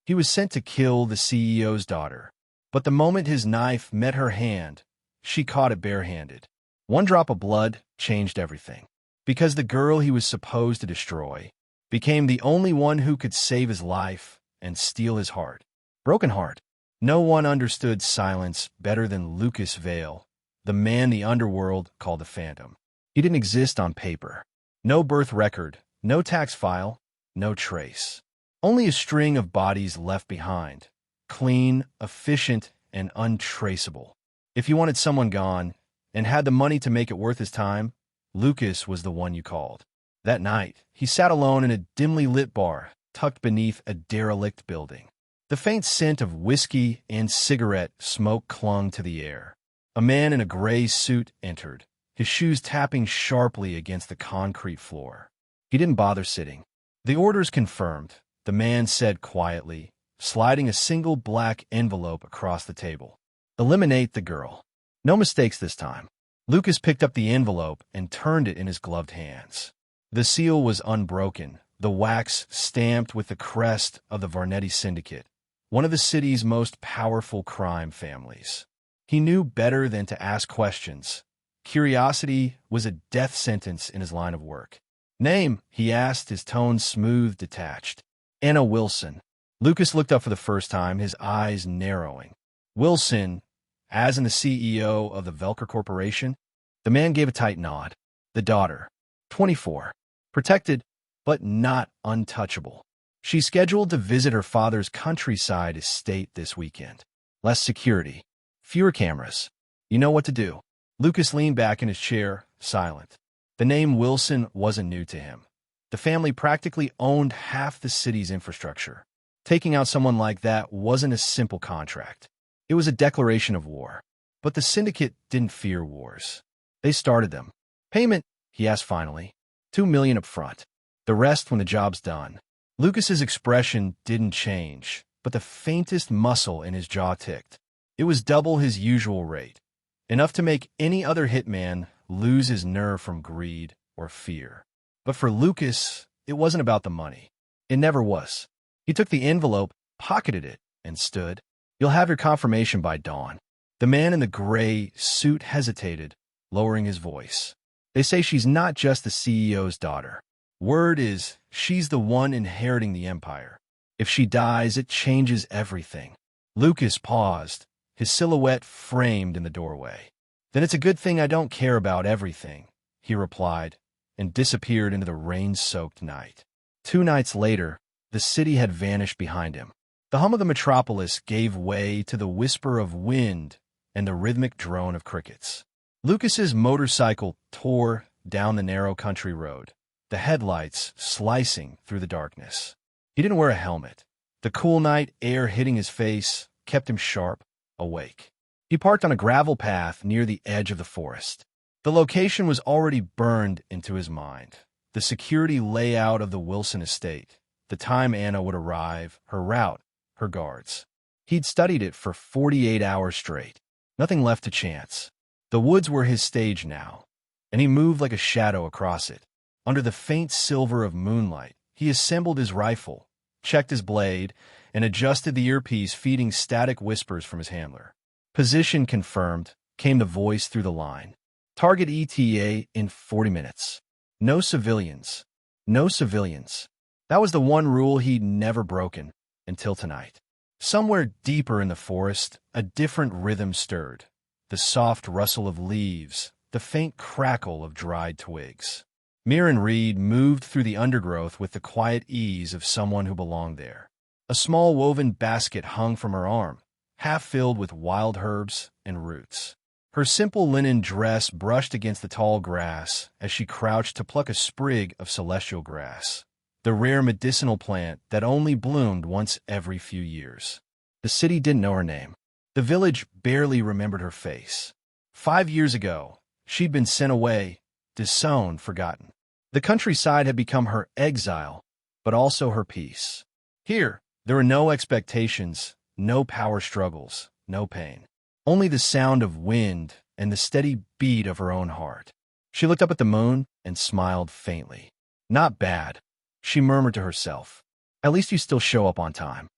He was sent to kill the CEO's daughter. But the moment his knife met her hand, she caught it barehanded. One drop of blood changed everything. Because the girl he was supposed to destroy became the only one who could save his life and steal his heart. Broken heart. No one understood silence better than Lucas Vale, the man the underworld called the Phantom. He didn't exist on paper. No birth record, no tax file, no trace. Only a string of bodies left behind, clean, efficient, and untraceable. If you wanted someone gone and had the money to make it worth his time, Lucas was the one you called. That night, he sat alone in a dimly lit bar tucked beneath a derelict building. The faint scent of whiskey and cigarette smoke clung to the air. A man in a gray suit entered, his shoes tapping sharply against the concrete floor. He didn't bother sitting. "The order's confirmed," the man said quietly, sliding a single black envelope across the table. "Eliminate the girl. No mistakes this time." Lucas picked up the envelope and turned it in his gloved hands. The seal was unbroken, the wax stamped with the crest of the Varnetti Syndicate, one of the city's most powerful crime families. He knew better than to ask questions. Curiosity was a death sentence in his line of work. "Name?" he asked, his tone smooth, detached. "Anna Wilson." Lucas looked up for the first time, his eyes narrowing. "Wilson, as in the CEO of the Velker Corporation?" The man gave a tight nod. "The daughter. 24. Protected, but not untouchable. She's scheduled to visit her father's countryside estate this weekend. Less security. Fewer cameras. You know what to do." Lucas leaned back in his chair, silent. The name Wilson wasn't new to him. The family practically owned half the city's infrastructure. Taking out someone like that wasn't a simple contract. It was a declaration of war. But the syndicate didn't fear wars. They started them. "Payment?" he asked finally. $2 million up front. The rest when the job's done." Lucas's expression didn't change, but the faintest muscle in his jaw ticked. It was double his usual rate, enough to make any other hitman lose his nerve from greed or fear. But for Lucas, it wasn't about the money. It never was. He took the envelope, pocketed it, and stood. "You'll have your confirmation by dawn." The man in the gray suit hesitated, lowering his voice. "They say she's not just the CEO's daughter. Word is, she's the one inheriting the empire. If she dies, it changes everything." Lucas paused, his silhouette framed in the doorway. "Then it's a good thing I don't care about everything," he replied, and disappeared into the rain-soaked night. 2 nights later, the city had vanished behind him. The hum of the metropolis gave way to the whisper of wind and the rhythmic drone of crickets. Lucas's motorcycle tore down the narrow country road, the headlights slicing through the darkness. He didn't wear a helmet. The cool night air hitting his face kept him sharp, awake. He parked on a gravel path near the edge of the forest. The location was already burned into his mind. The security layout of the Wilson estate, the time Anna would arrive, her route, her guards. He'd studied it for 48 hours straight. Nothing left to chance. The woods were his stage now, and he moved like a shadow across it. Under the faint silver of moonlight, he assembled his rifle, checked his blade, and adjusted the earpiece, feeding static whispers from his handler. "Position confirmed," came the voice through the line. "Target ETA in 40 minutes. No civilians. No civilians." That was the one rule he'd never broken, until tonight. Somewhere deeper in the forest, a different rhythm stirred. The soft rustle of leaves, the faint crackle of dried twigs. Mirin Reed moved through the undergrowth with the quiet ease of someone who belonged there. A small woven basket hung from her arm, half filled with wild herbs and roots. Her simple linen dress brushed against the tall grass as she crouched to pluck a sprig of celestial grass, the rare medicinal plant that only bloomed once every few years. The city didn't know her name. The village barely remembered her face. 5 years ago, she'd been sent away, disowned, forgotten. The countryside had become her exile, but also her peace. Here, there were no expectations, no power struggles, no pain. Only the sound of wind and the steady beat of her own heart. She looked up at the moon and smiled faintly. "Not bad," she murmured to herself. "At least you still show up on time."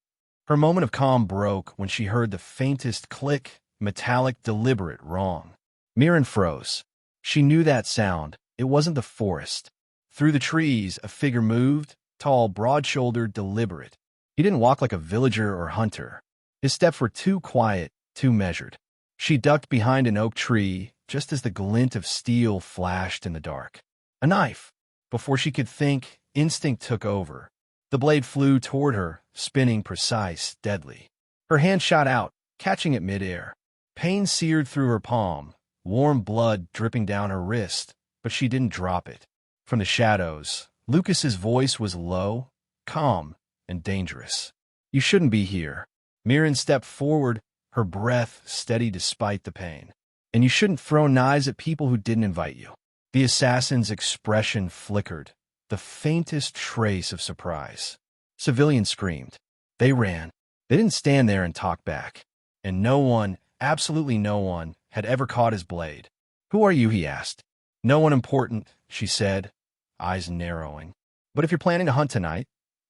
Her moment of calm broke when she heard the faintest click, metallic, deliberate wrong. Mirin froze. She knew that sound. It wasn't the forest. Through the trees, a figure moved, tall, broad-shouldered, deliberate. He didn't walk like a villager or hunter. His steps were too quiet, too measured. She ducked behind an oak tree just as the glint of steel flashed in the dark. A knife! Before she could think, instinct took over. The blade flew toward her, spinning precise, deadly. Her hand shot out, catching it midair. Pain seared through her palm, warm blood dripping down her wrist, but she didn't drop it. From the shadows, Lucas's voice was low, calm, and dangerous. "You shouldn't be here." Mirin stepped forward, her breath steady despite the pain. "And you shouldn't throw knives at people who didn't invite you." The assassin's expression flickered, the faintest trace of surprise. Civilians screamed. They ran. They didn't stand there and talk back. And no one, absolutely no one, had ever caught his blade. "Who are you?" he asked. "No one important," she said, eyes narrowing. "But if you're planning to hunt tonight,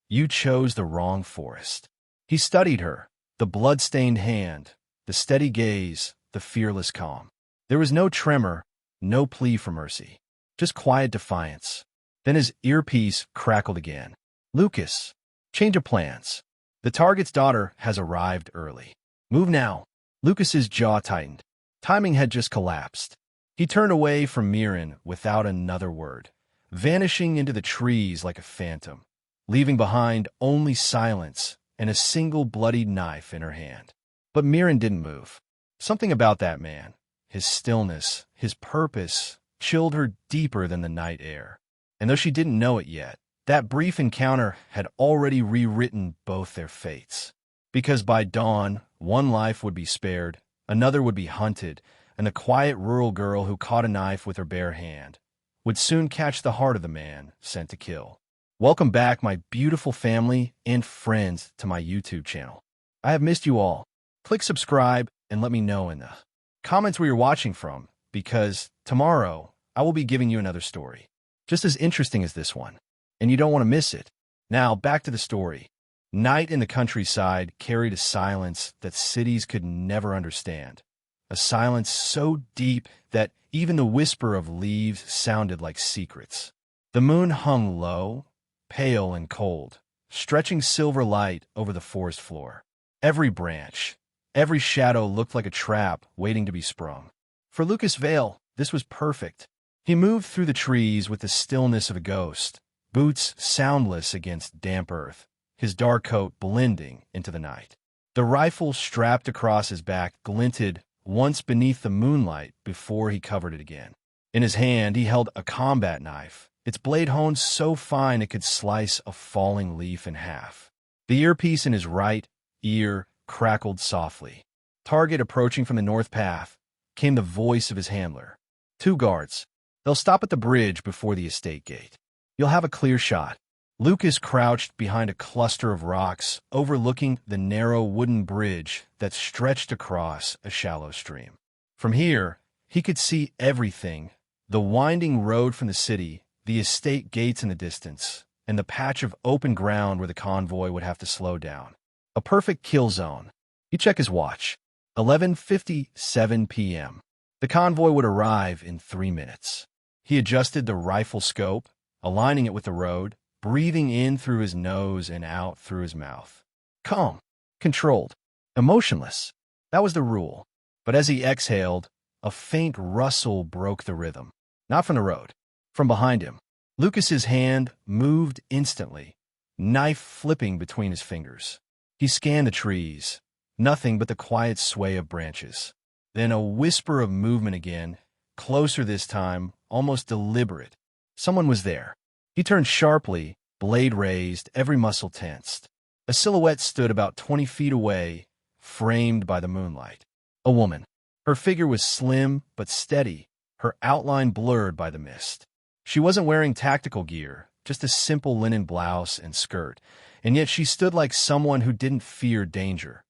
you chose the wrong forest." He studied her, the blood-stained hand, the steady gaze, the fearless calm. There was no tremor, no plea for mercy, just quiet defiance. Then his earpiece crackled again. "Lucas, change of plans. The target's daughter has arrived early. Move now." Lucas's jaw tightened. Timing had just collapsed. He turned away from Mirin without another word, vanishing into the trees like a phantom, leaving behind only silence and a single bloodied knife in her hand. But Mirin didn't move. Something about that man, his stillness, his purpose, chilled her deeper than the night air. And though she didn't know it yet, that brief encounter had already rewritten both their fates. Because by dawn, one life would be spared, another would be hunted, and the quiet rural girl who caught a knife with her bare hand would soon catch the heart of the man sent to kill. Welcome back, my beautiful family and friends, to my YouTube channel. I have missed you all. Click subscribe and let me know in the comments where you're watching from, because tomorrow I will be giving you another story, just as interesting as this one, and you don't want to miss it. Now, back to the story. Night in the countryside carried a silence that cities could never understand, a silence so deep that even the whisper of leaves sounded like secrets. The moon hung low, pale and cold, stretching silver light over the forest floor. Every branch, every shadow looked like a trap waiting to be sprung. For Lucas Vale, this was perfect. He moved through the trees with the stillness of a ghost, boots soundless against damp earth, his dark coat blending into the night. The rifle strapped across his back glinted once beneath the moonlight before he covered it again. In his hand, he held a combat knife, its blade honed so fine it could slice a falling leaf in half. The earpiece in his right ear crackled softly. Target approaching from the north path, came the voice of his handler. 2 guards. They'll stop at the bridge before the estate gate. You'll have a clear shot. Lucas crouched behind a cluster of rocks, overlooking the narrow wooden bridge that stretched across a shallow stream. From here, he could see everything: the winding road from the city, the estate gates in the distance, and the patch of open ground where the convoy would have to slow down. A perfect kill zone. He checked his watch. 11:57 p.m. The convoy would arrive in 3 minutes. He adjusted the rifle scope, aligning it with the road, breathing in through his nose and out through his mouth. Calm, controlled, emotionless. That was the rule. But as he exhaled, a faint rustle broke the rhythm. Not from the road, from behind him. Lucas's hand moved instantly, knife flipping between his fingers. He scanned the trees, nothing but the quiet sway of branches. Then a whisper of movement again, closer this time, almost deliberate. Someone was there. He turned sharply, blade raised, every muscle tensed. A silhouette stood about 20 feet away, framed by the moonlight. A woman. Her figure was slim but steady, her outline blurred by the mist. She wasn't wearing tactical gear, just a simple linen blouse and skirt, and yet she stood like someone who didn't fear danger,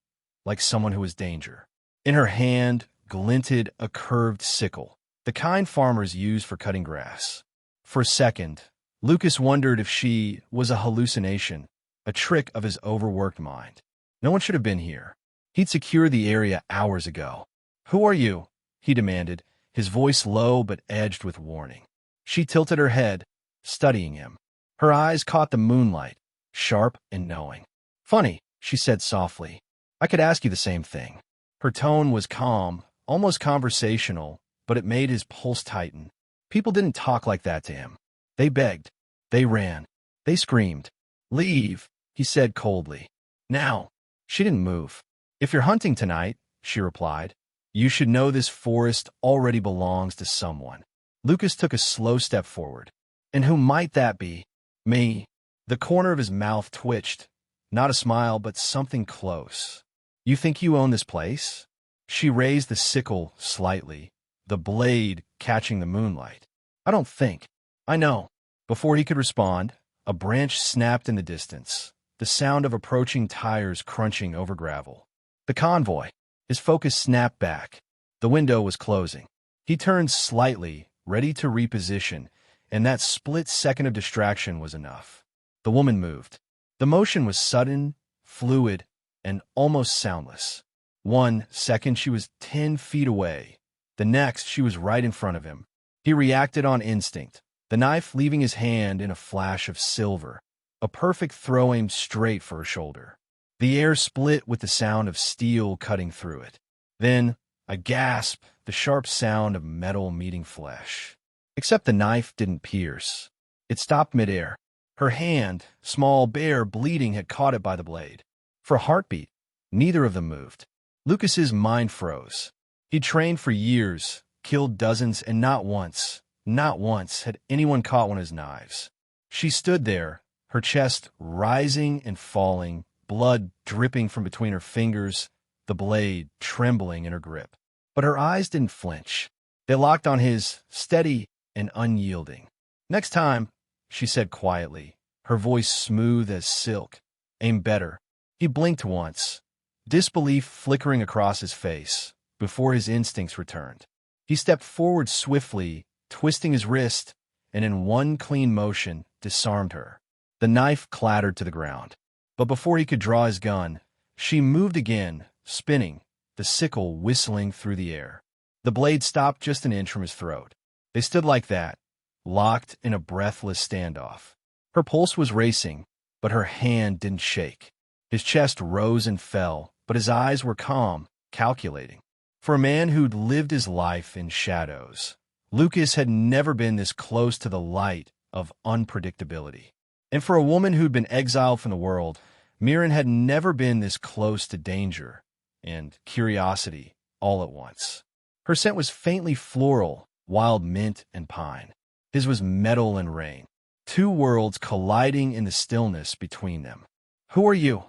like someone who was danger. In her hand glinted a curved sickle, the kind farmers use for cutting grass. For a second, Lucas wondered if she was a hallucination, a trick of his overworked mind. No one should have been here. He'd secured the area hours ago. "Who are you?" he demanded, his voice low but edged with warning. She tilted her head, studying him. Her eyes caught the moonlight, sharp and knowing. "Funny," she said softly. "I could ask you the same thing." Her tone was calm, almost conversational, but it made his pulse tighten. People didn't talk like that to him. They begged. They ran. They screamed. "Leave," he said coldly. "Now." She didn't move. "If you're hunting tonight," she replied, "you should know this forest already belongs to someone." Lucas took a slow step forward. "And who might that be?" "Me." The corner of his mouth twitched. Not a smile, but something close. "You think you own this place?" She raised the sickle slightly, the blade catching the moonlight. "I don't think. I know." Before he could respond, a branch snapped in the distance, the sound of approaching tires crunching over gravel. The convoy. His focus snapped back. The window was closing. He turned slightly, ready to reposition, and that split second of distraction was enough. The woman moved. The motion was sudden, fluid, and almost soundless. 1 second she was 10 feet away. The next she was right in front of him. He reacted on instinct, the knife leaving his hand in a flash of silver, a perfect throw aimed straight for her shoulder. The air split with the sound of steel cutting through it. Then, a gasp, the sharp sound of metal meeting flesh. Except the knife didn't pierce. It stopped midair. Her hand, small, bare, bleeding, had caught it by the blade. For a heartbeat, neither of them moved. Lucas's mind froze. He'd trained for years, killed dozens, and not once had anyone caught one of his knives. She stood there, her chest rising and falling, blood dripping from between her fingers, the blade trembling in her grip. But her eyes didn't flinch. They locked on his, steady and unyielding. "Next time," she said quietly, her voice smooth as silk, "aim better." He blinked once, disbelief flickering across his face, before his instincts returned. He stepped forward swiftly, twisting his wrist, and in one clean motion disarmed her. The knife clattered to the ground. But before he could draw his gun, she moved again, spinning, the sickle whistling through the air. The blade stopped just an inch from his throat. They stood like that, locked in a breathless standoff. Her pulse was racing, but her hand didn't shake. His chest rose and fell, but his eyes were calm, calculating. For a man who'd lived his life in shadows, Lucas had never been this close to the light of unpredictability. And for a woman who'd been exiled from the world, Mirin had never been this close to danger and curiosity all at once. Her scent was faintly floral, wild mint and pine. His was metal and rain, two worlds colliding in the stillness between them. "Who are you?"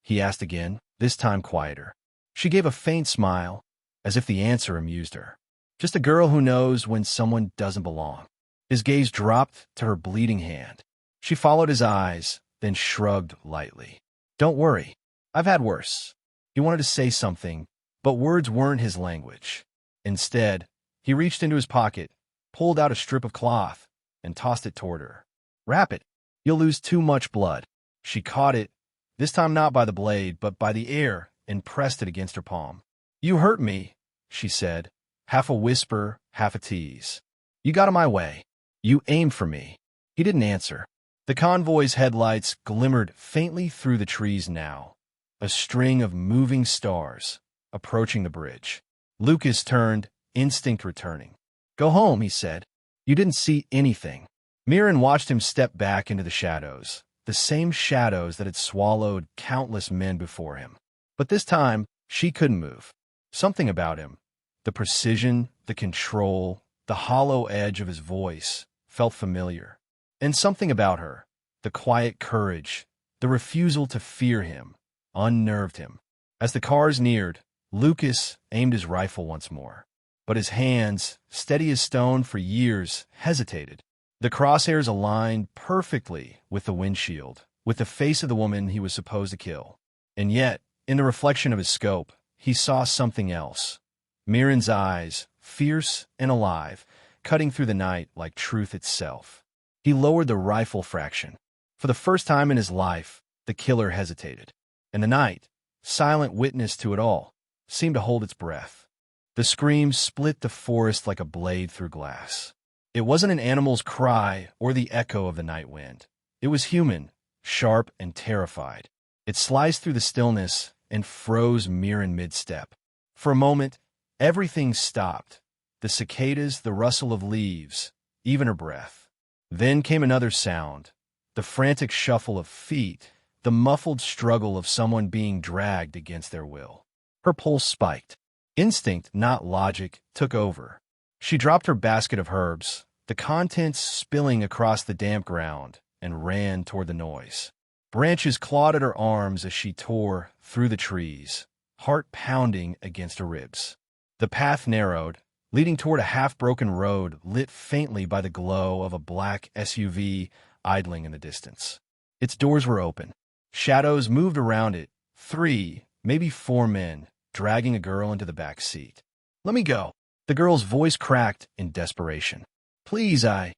he asked again, this time quieter. She gave a faint smile, as if the answer amused her. "Just a girl who knows when someone doesn't belong." His gaze dropped to her bleeding hand. She followed his eyes, then shrugged lightly. "Don't worry. I've had worse." He wanted to say something, but words weren't his language. Instead, he reached into his pocket, pulled out a strip of cloth, and tossed it toward her. "Wrap it. You'll lose too much blood." She caught it, this time not by the blade, but by the air, and pressed it against her palm. "You hurt me," she said, half a whisper, half a tease. "You got in my way. You aimed for me." He didn't answer. The convoy's headlights glimmered faintly through the trees now, a string of moving stars approaching the bridge. Lucas turned, instinct returning. "Go home," he said. "You didn't see anything." Mirin watched him step back into the shadows, the same shadows that had swallowed countless men before him. But this time, she couldn't move. Something about him, the precision, the control, the hollow edge of his voice, felt familiar. And something about her, the quiet courage, the refusal to fear him, unnerved him. As the cars neared, Lucas aimed his rifle once more. But his hands, steady as stone for years, hesitated. The crosshairs aligned perfectly with the windshield, with the face of the woman he was supposed to kill. And yet, in the reflection of his scope, he saw something else. Mirin's eyes, fierce and alive, cutting through the night like truth itself. He lowered the rifle fraction. For the first time in his life, the killer hesitated. And the night, silent witness to it all, seemed to hold its breath. The scream split the forest like a blade through glass. It wasn't an animal's cry or the echo of the night wind. It was human, sharp and terrified. It sliced through the stillness and froze Mirin mid-step. For a moment, everything stopped. The cicadas, the rustle of leaves, even her breath. Then came another sound, the frantic shuffle of feet, the muffled struggle of someone being dragged against their will. Her pulse spiked. Instinct, not logic, took over. She dropped her basket of herbs, the contents spilling across the damp ground, and ran toward the noise. Branches clawed at her arms as she tore through the trees, heart pounding against her ribs. The path narrowed, leading toward a half-broken road lit faintly by the glow of a black SUV idling in the distance. Its doors were open. Shadows moved around it, 3, maybe 4 men, dragging a girl into the back seat. "Let me go." The girl's voice cracked in desperation. "Please, A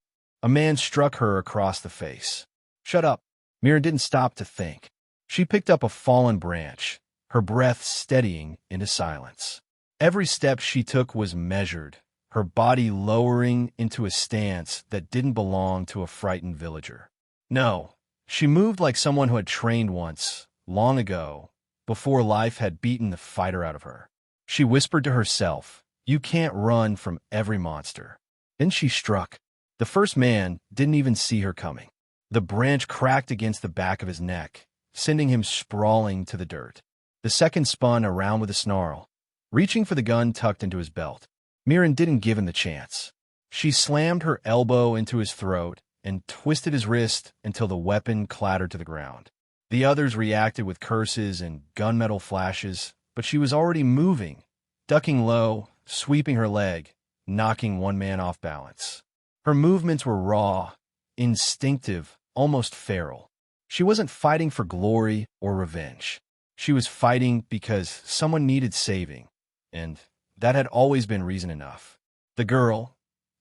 man struck her across the face. "Shut up." Mirin didn't stop to think. She picked up a fallen branch, her breath steadying into silence. Every step she took was measured, her body lowering into a stance that didn't belong to a frightened villager. No, she moved like someone who had trained once, long ago, before life had beaten the fighter out of her. She whispered to herself, "You can't run from every monster." Then she struck. The first man didn't even see her coming. The branch cracked against the back of his neck, sending him sprawling to the dirt. The second spun around with a snarl, reaching for the gun tucked into his belt. Mirin didn't give him the chance. She slammed her elbow into his throat and twisted his wrist until the weapon clattered to the ground. The others reacted with curses and gunmetal flashes, but she was already moving, ducking low, sweeping her leg, knocking one man off balance. Her movements were raw, instinctive, almost feral. She wasn't fighting for glory or revenge. She was fighting because someone needed saving, and that had always been reason enough. The girl,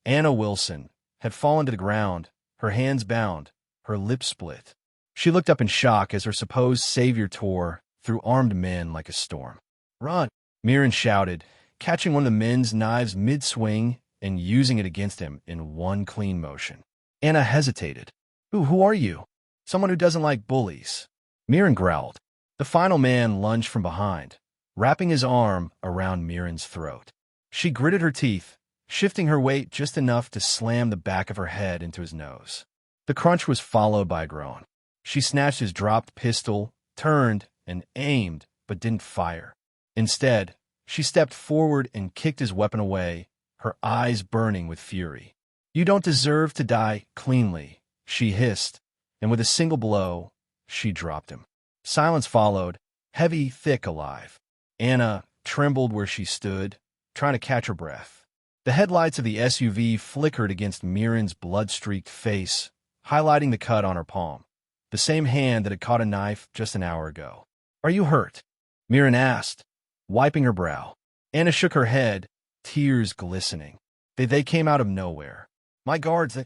Anna Wilson, had fallen to the ground, her hands bound, her lips split. She looked up in shock as her supposed savior tore through armed men like a storm. "Run!" Mirin shouted, catching one of the men's knives mid-swing and using it against him in one clean motion. Anna hesitated. Who are you?" "Someone who doesn't like bullies." Mirin growled. The final man lunged from behind, wrapping his arm around Mirin's throat. She gritted her teeth, shifting her weight just enough to slam the back of her head into his nose. The crunch was followed by a groan. She snatched his dropped pistol, turned, and aimed, but didn't fire. Instead, she stepped forward and kicked his weapon away, her eyes burning with fury. "You don't deserve to die cleanly," she hissed, and with a single blow, she dropped him. Silence followed, heavy, thick, alive. Anna trembled where she stood, trying to catch her breath. The headlights of the SUV flickered against Mirin's blood-streaked face, highlighting the cut on her palm, the same hand that had caught a knife just an hour ago. "Are you hurt?" Mirin asked, wiping her brow. Anna shook her head, tears glistening. They came out of nowhere. "My guards,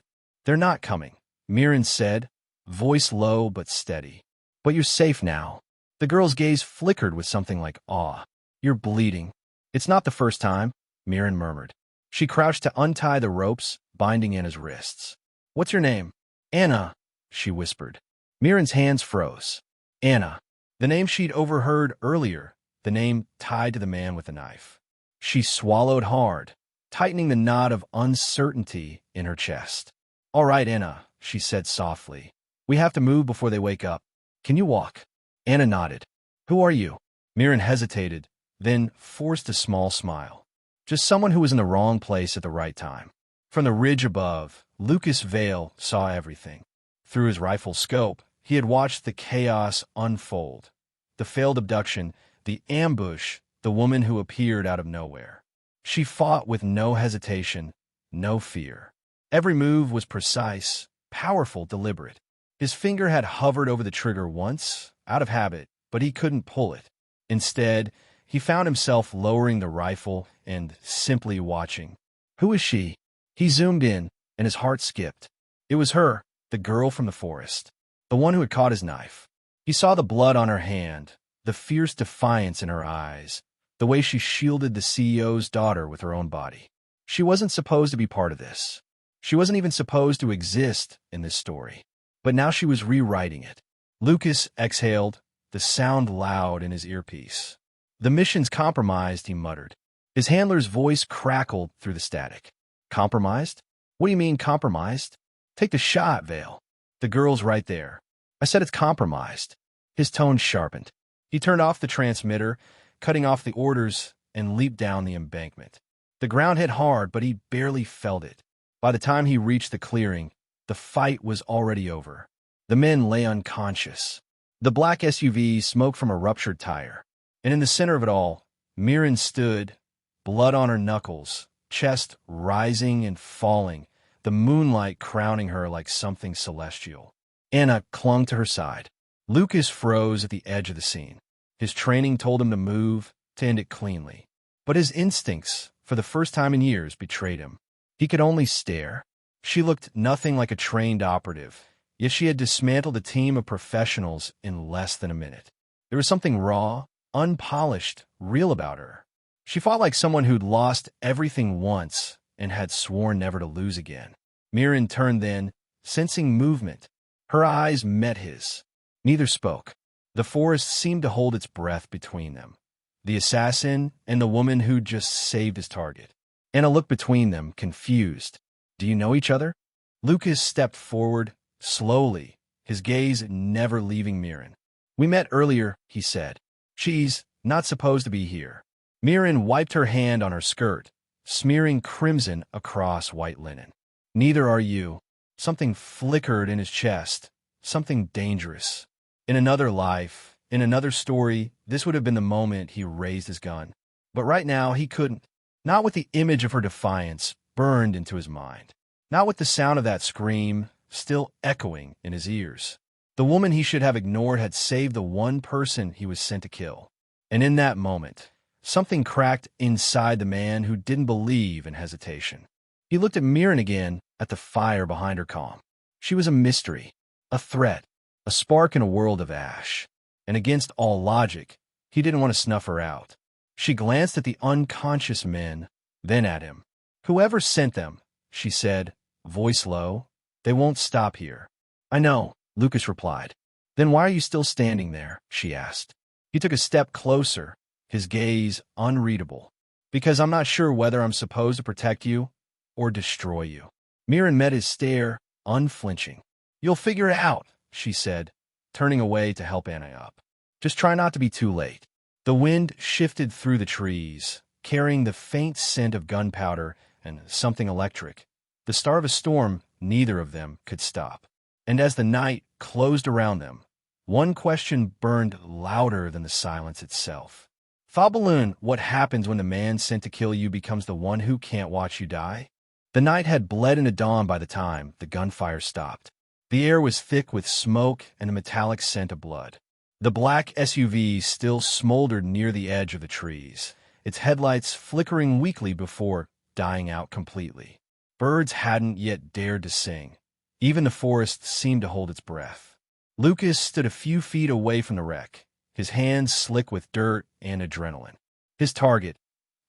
they're not coming," Mirin said, voice low but steady. "But you're safe now." The girl's gaze flickered with something like awe. "You're bleeding." "It's not the first time," Mirin murmured. She crouched to untie the ropes binding Anna's wrists. "What's your name?" "Anna," she whispered. Mirin's hands froze. Anna, the name she'd overheard earlier, the name tied to the man with the knife. She swallowed hard, tightening the knot of uncertainty in her chest. "All right, Anna," she said softly. "We have to move before they wake up. Can you walk?" Anna nodded. "Who are you?" Mirin hesitated, then forced a small smile. "Just someone who was in the wrong place at the right time." From the ridge above, Lucas Vale saw everything. Through his rifle scope, he had watched the chaos unfold. The failed abduction, the ambush, the woman who appeared out of nowhere. She fought with no hesitation, no fear. Every move was precise, powerful, deliberate. His finger had hovered over the trigger once, out of habit, but he couldn't pull it. Instead, he found himself lowering the rifle and simply watching. Who is she? He zoomed in, and his heart skipped. It was her, the girl from the forest, the one who had caught his knife. He saw the blood on her hand, the fierce defiance in her eyes, the way she shielded the CEO's daughter with her own body. She wasn't supposed to be part of this. She wasn't even supposed to exist in this story. But now she was rewriting it. Lucas exhaled, the sound loud in his earpiece. "The mission's compromised," he muttered. His handler's voice crackled through the static. "Compromised? What do you mean compromised? Take the shot, Vale. The girl's right there. I said it's compromised." His tone sharpened. He turned off the transmitter, cutting off the orders, and leaped down the embankment. The ground hit hard, but he barely felt it. By the time he reached the clearing, the fight was already over. The men lay unconscious. The black SUV smoked from a ruptured tire. And in the center of it all, Mirin stood, blood on her knuckles, chest rising and falling, the moonlight crowning her like something celestial. Anna clung to her side. Lucas froze at the edge of the scene. His training told him to move, to end it cleanly. But his instincts, for the first time in years, betrayed him. He could only stare. She looked nothing like a trained operative, yet she had dismantled a team of professionals in less than a minute. There was something raw, unpolished, real about her. She fought like someone who'd lost everything once and had sworn never to lose again. Mirin turned then, sensing movement. Her eyes met his. Neither spoke. The forest seemed to hold its breath between them. The assassin and the woman who'd just saved his target. Anna looked between them, confused. "Do you know each other?" Lucas stepped forward, slowly, his gaze never leaving Mirin. "We met earlier," he said. "She's not supposed to be here." Mirin wiped her hand on her skirt, smearing crimson across white linen. "Neither are you." Something flickered in his chest, something dangerous. In another life, in another story, this would have been the moment he raised his gun. But right now, he couldn't. Not with the image of her defiance burned into his mind. Not with the sound of that scream still echoing in his ears. The woman he should have ignored had saved the one person he was sent to kill. And in that moment, something cracked inside the man who didn't believe in hesitation. He looked at Mirin again, at the fire behind her calm. She was a mystery, a threat, a spark in a world of ash. And against all logic, he didn't want to snuff her out. She glanced at the unconscious men, then at him. "Whoever sent them," she said, voice low, "they won't stop here." "I know," Lucas replied. "Then why are you still standing there?" she asked. He took a step closer, his gaze unreadable. "Because I'm not sure whether I'm supposed to protect you or destroy you." Mirin met his stare, unflinching. "You'll figure it out," she said, turning away to help Anna up. "Just try not to be too late." The wind shifted through the trees, carrying the faint scent of gunpowder and something electric. The start of a storm neither of them could stop. And as the night closed around them, one question burned louder than the silence itself. "Thought balloon, what happens when the man sent to kill you becomes the one who can't watch you die?" The night had bled into dawn by the time the gunfire stopped. The air was thick with smoke and a metallic scent of blood. The black SUV still smoldered near the edge of the trees, its headlights flickering weakly before dying out completely. Birds hadn't yet dared to sing. Even the forest seemed to hold its breath. Lucas stood a few feet away from the wreck, his hands slick with dirt and adrenaline. His target,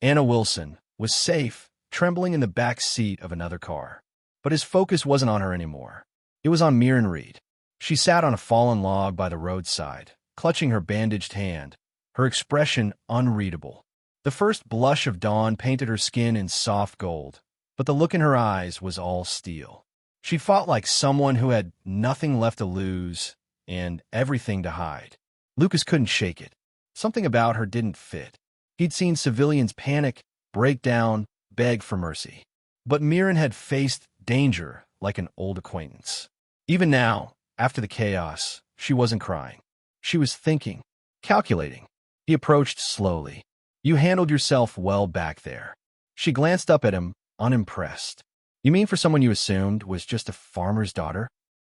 Anna Wilson, was safe, trembling in the back seat of another car. But his focus wasn't on her anymore. It was on Mirin Reed. She sat on a fallen log by the roadside, clutching her bandaged hand, her expression unreadable. The first blush of dawn painted her skin in soft gold, but the look in her eyes was all steel. She fought like someone who had nothing left to lose and everything to hide. Lucas couldn't shake it. Something about her didn't fit. He'd seen civilians panic, break down, beg for mercy. But Mirin had faced danger like an old acquaintance. Even now, after the chaos, she wasn't crying. She was thinking, calculating. He approached slowly. "You handled yourself well back there." She glanced up at him, unimpressed. "You mean for someone you assumed was just a farmer's daughter?"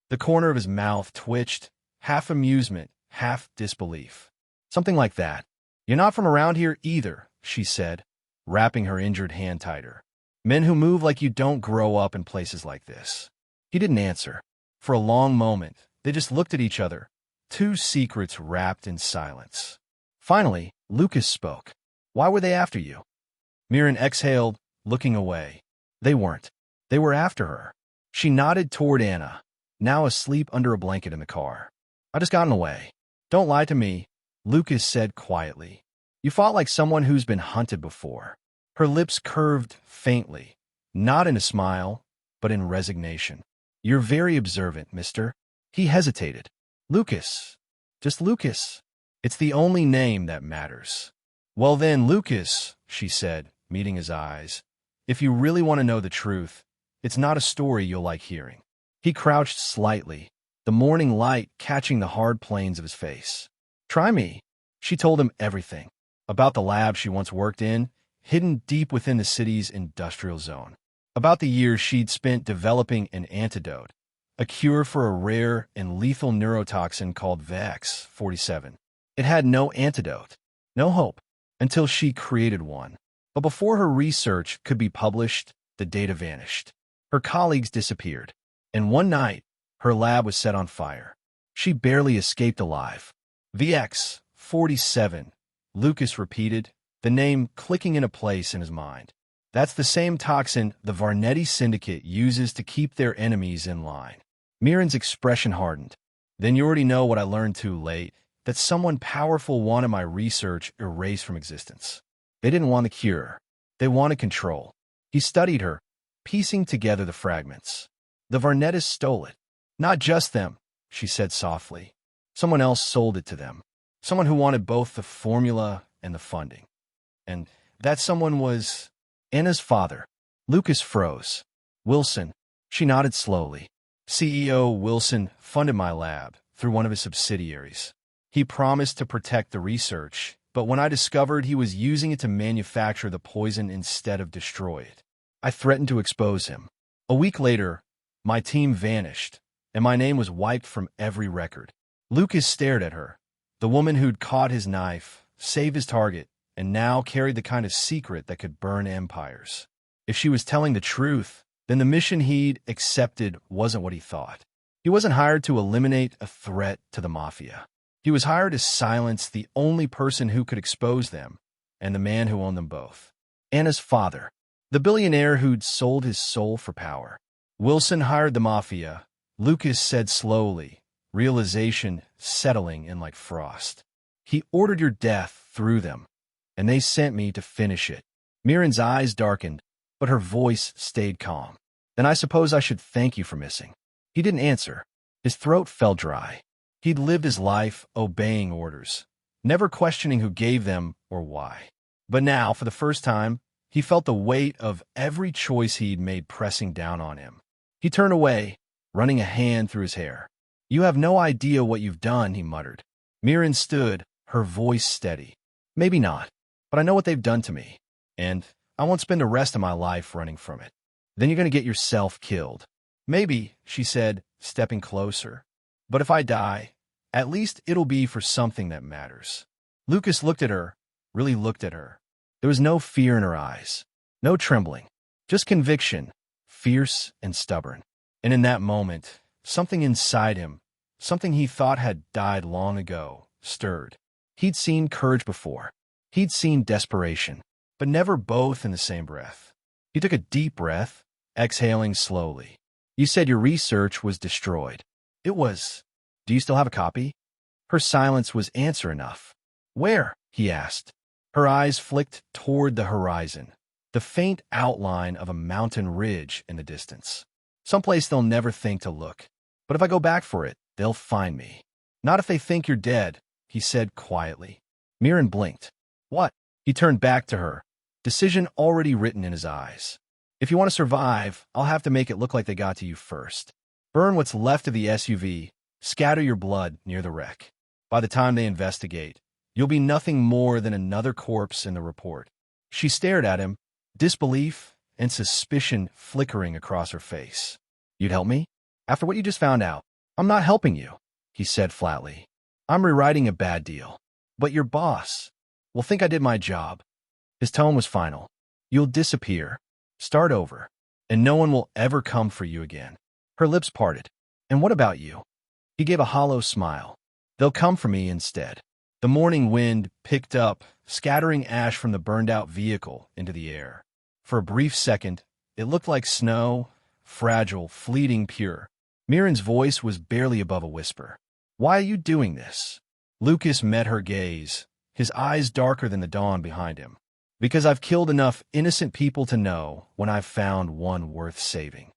The corner of his mouth twitched, half amusement, half disbelief. "Something like that. You're not from around here either," she said, wrapping her injured hand tighter. "Men who move like you don't grow up in places like this." He didn't answer. For a long moment, they just looked at each other, two secrets wrapped in silence. Finally, Lucas spoke. Why were they after you? Mirin exhaled, looking away. They weren't. They were after her. She nodded toward Anna, now asleep under a blanket in the car. I just got in the way. Don't lie to me, Lucas said quietly. You fought like someone who's been hunted before. Her lips curved faintly, not in a smile, but in resignation. You're very observant, mister. He hesitated. Lucas. Just Lucas. It's the only name that matters. Well then, Lucas, she said, meeting his eyes. If you really want to know the truth, it's not a story you'll like hearing. He crouched slightly, the morning light catching the hard planes of his face. Try me. She told him everything. About the lab she once worked in, hidden deep within the city's industrial zone. About the years she'd spent developing an antidote, a cure for a rare and lethal neurotoxin called VX-47. It had no antidote, no hope, until she created one. But before her research could be published, the data vanished. Her colleagues disappeared, and one night, her lab was set on fire. She barely escaped alive. VX-47, Lucas repeated, the name clicking into place in his mind. That's the same toxin the Varnetti Syndicate uses to keep their enemies in line. Mirin's expression hardened. Then you already know what I learned too late, that someone powerful wanted my research erased from existence. They didn't want the cure. They wanted control. He studied her, piecing together the fragments. The Varnettis stole it. Not just them, she said softly. Someone else sold it to them. Someone who wanted both the formula and the funding. And that someone was Anna's father. Lucas froze. Wilson. She nodded slowly. CEO Wilson funded my lab through one of his subsidiaries. He promised to protect the research, but when I discovered he was using it to manufacture the poison instead of destroy it, I threatened to expose him. A week later, my team vanished, and my name was wiped from every record. Lucas stared at her, the woman who'd caught his knife, saved his target, and now carried the kind of secret that could burn empires. If she was telling the truth, then the mission he'd accepted wasn't what he thought. He wasn't hired to eliminate a threat to the Mafia. He was hired to silence the only person who could expose them, and the man who owned them both. Anna's father, the billionaire who'd sold his soul for power. Wilson hired the Mafia, Lucas said slowly, realization settling in like frost. He ordered your death through them, and they sent me to finish it. Mirin's eyes darkened, but her voice stayed calm. Then I suppose I should thank you for missing. He didn't answer. His throat felt dry. He'd lived his life obeying orders, never questioning who gave them or why. But now, for the first time, he felt the weight of every choice he'd made pressing down on him. He turned away, running a hand through his hair. You have no idea what you've done, he muttered. Mirin stood, her voice steady. Maybe not, but I know what they've done to me, and I won't spend the rest of my life running from it. Then you're going to get yourself killed. Maybe, she said, stepping closer. But if I die, at least it'll be for something that matters. Lucas looked at her, really looked at her. There was no fear in her eyes, no trembling, just conviction, fierce and stubborn. And in that moment, something inside him, something he thought had died long ago, stirred. He'd seen courage before. He'd seen desperation, but never both in the same breath. He took a deep breath, exhaling slowly. You said your research was destroyed. It was. Do you still have a copy? Her silence was answer enough. Where? He asked. Her eyes flicked toward the horizon, the faint outline of a mountain ridge in the distance. Someplace they'll never think to look. But if I go back for it, they'll find me. Not if they think you're dead, he said quietly. Mirin blinked. What? He turned back to her, decision already written in his eyes. If you want to survive, I'll have to make it look like they got to you first. Burn what's left of the SUV, scatter your blood near the wreck. By the time they investigate, you'll be nothing more than another corpse in the report. She stared at him, disbelief and suspicion flickering across her face. You'd help me? After what you just found out, I'm not helping you, he said flatly. I'm rewriting a bad deal. But your boss will think I did my job. His tone was final. You'll disappear, start over, and no one will ever come for you again. Her lips parted. And what about you? He gave a hollow smile. They'll come for me instead. The morning wind picked up, scattering ash from the burned-out vehicle into the air. For a brief second, it looked like snow, fragile, fleeting, pure. Mirin's voice was barely above a whisper. "Why are you doing this?" Lucas met her gaze, his eyes darker than the dawn behind him. "Because I've killed enough innocent people to know when I've found one worth saving."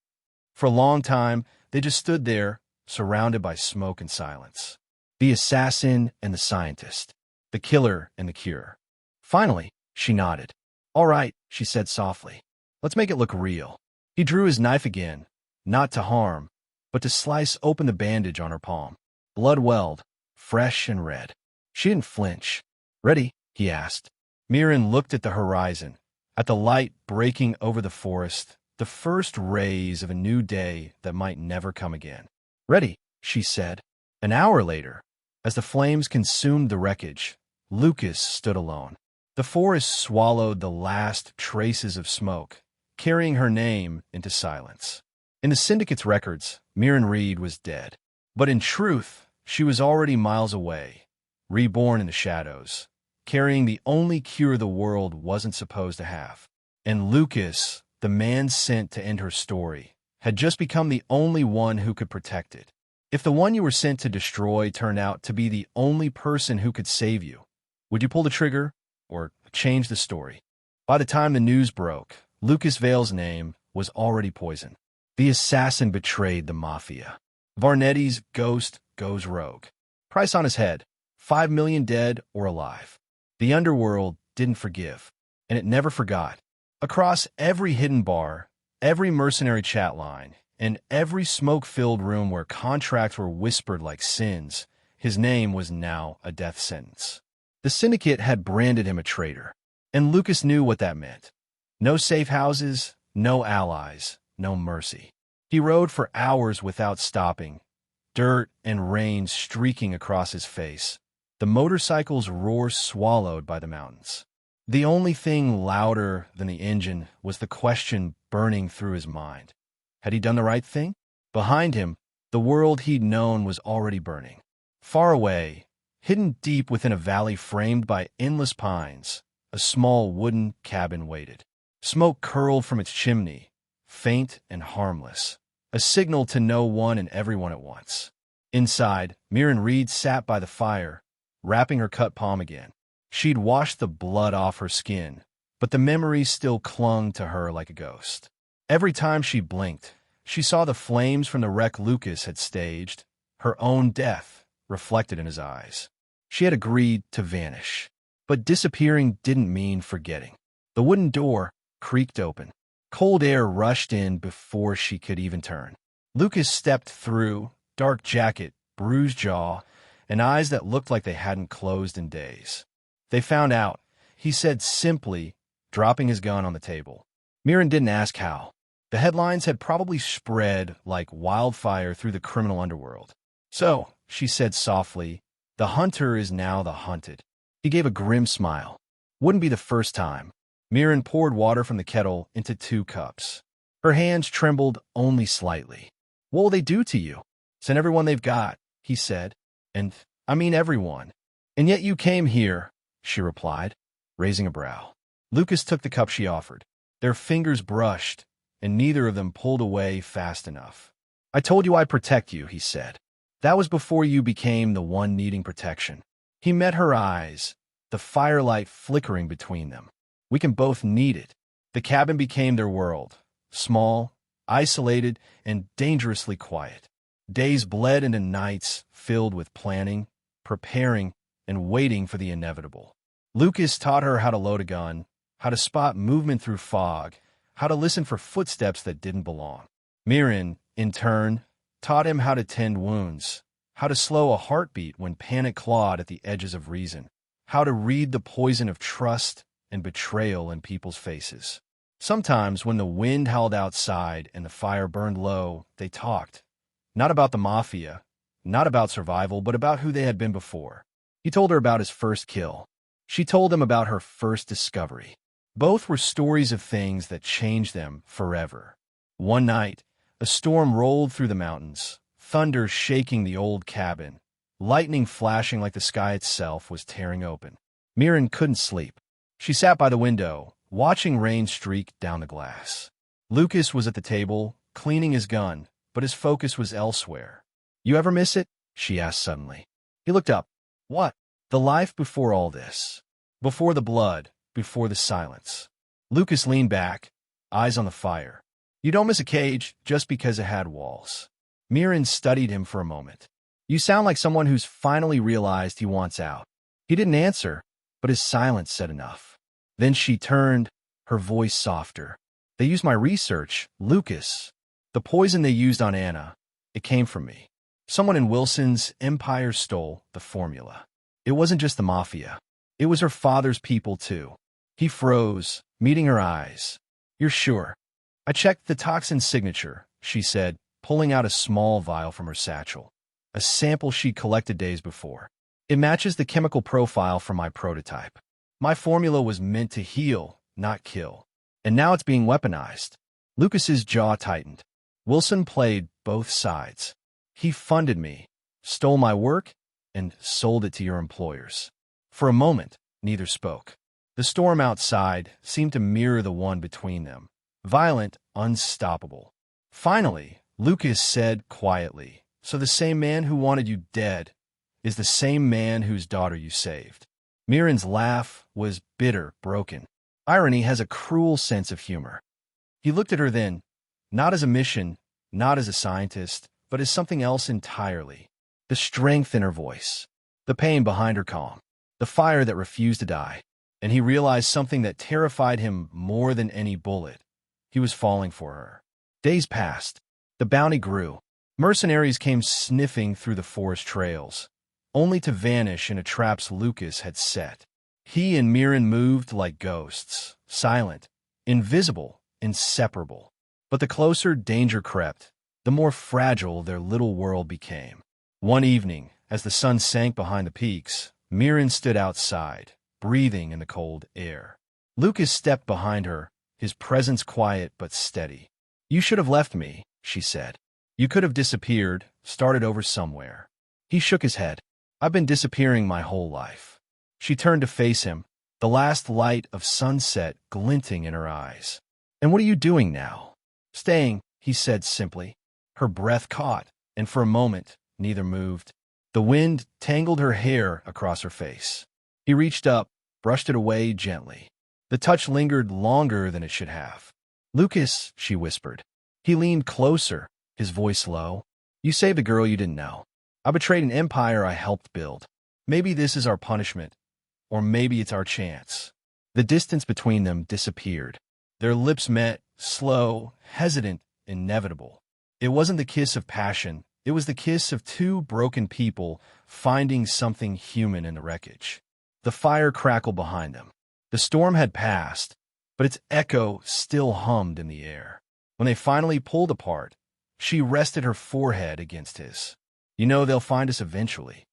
For a long time, they just stood there, surrounded by smoke and silence. The assassin and the scientist. The killer and the cure. Finally, she nodded. "All right," she said softly. "Let's make it look real." He drew his knife again, not to harm, but to slice open the bandage on her palm. Blood welled, fresh and red. She didn't flinch. "Ready?" he asked. Mirin looked at the horizon, at the light breaking over the forest, the first rays of a new day that might never come again. "Ready," she said. An hour later, as the flames consumed the wreckage, Lucas stood alone. The forest swallowed the last traces of smoke, carrying her name into silence. In the Syndicate's records, Mirin Reed was dead. But in truth, she was already miles away, reborn in the shadows, carrying the only cure the world wasn't supposed to have. And Lucas, the man sent to end her story, had just become the only one who could protect it. If the one you were sent to destroy turned out to be the only person who could save you, would you pull the trigger or change the story? By the time the news broke, Lucas Vale's name was already poisoned. The assassin betrayed the Mafia. Varnetti's ghost goes rogue. Price on his head, 5 million dead or alive. The underworld didn't forgive, and it never forgot. Across every hidden bar, every mercenary chat line, and every smoke-filled room where contracts were whispered like sins, his name was now a death sentence. The Syndicate had branded him a traitor, and Lucas knew what that meant. No safe houses, no allies, no mercy. He rode for hours without stopping, dirt and rain streaking across his face, the motorcycle's roar swallowed by the mountains. The only thing louder than the engine was the question burning through his mind. Had he done the right thing? Behind him, the world he'd known was already burning. Far away, hidden deep within a valley framed by endless pines, a small wooden cabin waited. Smoke curled from its chimney, faint and harmless, a signal to no one and everyone at once. Inside, Mirin Reed sat by the fire, wrapping her cut palm again. She'd washed the blood off her skin, but the memory still clung to her like a ghost. Every time she blinked, she saw the flames from the wreck Lucas had staged, her own death reflected in his eyes. She had agreed to vanish, but disappearing didn't mean forgetting. The wooden door creaked open. Cold air rushed in before she could even turn. Lucas stepped through, dark jacket, bruised jaw, and eyes that looked like they hadn't closed in days. "They found out," he said simply, dropping his gun on the table. Mirin didn't ask how. The headlines had probably spread like wildfire through the criminal underworld. "So," she said softly, "the hunter is now the hunted." He gave a grim smile. Wouldn't be the first time. Mirin poured water from the kettle into 2 cups. Her hands trembled only slightly. "What will they do to you?" "Send everyone they've got," he said. "And I mean everyone." "And yet you came here," she replied, raising a brow. Lucas took the cup she offered. Their fingers brushed, and neither of them pulled away fast enough. "I told you I'd protect you," he said. "That was before you became the one needing protection." He met her eyes, the firelight flickering between them. "We can both need it." The cabin became their world, small, isolated, and dangerously quiet. Days bled into nights filled with planning, preparing, and waiting for the inevitable. Lucas taught her how to load a gun, how to spot movement through fog, how to listen for footsteps that didn't belong. Mirin, in turn, taught him how to tend wounds, how to slow a heartbeat when panic clawed at the edges of reason, how to read the poison of trust and betrayal in people's faces. Sometimes when the wind howled outside and the fire burned low, they talked. Not about the Mafia, not about survival, but about who they had been before. He told her about his first kill. She told him about her first discovery. Both were stories of things that changed them forever. One night, a storm rolled through the mountains, thunder shaking the old cabin, Lightning flashing like the sky itself was tearing open. Mirin couldn't sleep. She sat by the window, watching rain streak down the glass. Lucas was at the table, cleaning his gun, but his focus was elsewhere. "You ever miss it?" she asked suddenly. He looked up. "What?" "The life before all this. Before the blood, before the silence." Lucas leaned back, eyes on the fire. "You don't miss a cage just because it had walls." Mirin studied him for a moment. "You sound like someone who's finally realized he wants out." He didn't answer, but his silence said enough. Then she turned, her voice softer. "They used my research, Lucas. The poison they used on Anna, it came from me. Someone in Wilson's empire stole the formula. It wasn't just the Mafia. It was her father's people, too." He froze, meeting her eyes. "You're sure?" "I checked the toxin signature," she said, pulling out a small vial from her satchel. "A sample she collected days before. It matches the chemical profile from my prototype. My formula was meant to heal, not kill. And now it's being weaponized." Lucas's jaw tightened. Wilson played both sides. "He funded me, stole my work, and sold it to your employers." For a moment, neither spoke. The storm outside seemed to mirror the one between them, violent, unstoppable. Finally, Lucas said quietly, "So the same man who wanted you dead is the same man whose daughter you saved." Mirin's laugh was bitter, broken. Irony has a cruel sense of humor. He looked at her then, not as a mission, not as a scientist, but as something else entirely. The strength in her voice, the pain behind her calm, the fire that refused to die. And he realized something that terrified him more than any bullet. He was falling for her. Days passed. The bounty grew. Mercenaries came sniffing through the forest trails, only to vanish in a traps Lucas had set. He and Mirin moved like ghosts, silent, invisible, inseparable. But the closer danger crept, the more fragile their little world became. One evening, as the sun sank behind the peaks, Mirin stood outside, breathing in the cold air. Lucas stepped behind her, his presence quiet but steady. "You should have left me," she said. "You could have disappeared, started over somewhere." He shook his head. "I've been disappearing my whole life." She turned to face him, the last light of sunset glinting in her eyes. "And what are you doing now?" "Staying," he said simply. Her breath caught, and for a moment, neither moved. The wind tangled her hair across her face. He reached up, brushed it away gently. The touch lingered longer than it should have. "Lucas," she whispered. He leaned closer, his voice low. "You saved a girl you didn't know. I betrayed an empire I helped build. Maybe this is our punishment, or maybe it's our chance." The distance between them disappeared. Their lips met, slow, hesitant, inevitable. It wasn't the kiss of passion. It was the kiss of two broken people finding something human in the wreckage. The fire crackled behind them. The storm had passed, but its echo still hummed in the air. When they finally pulled apart, she rested her forehead against his. "You know they'll find us eventually."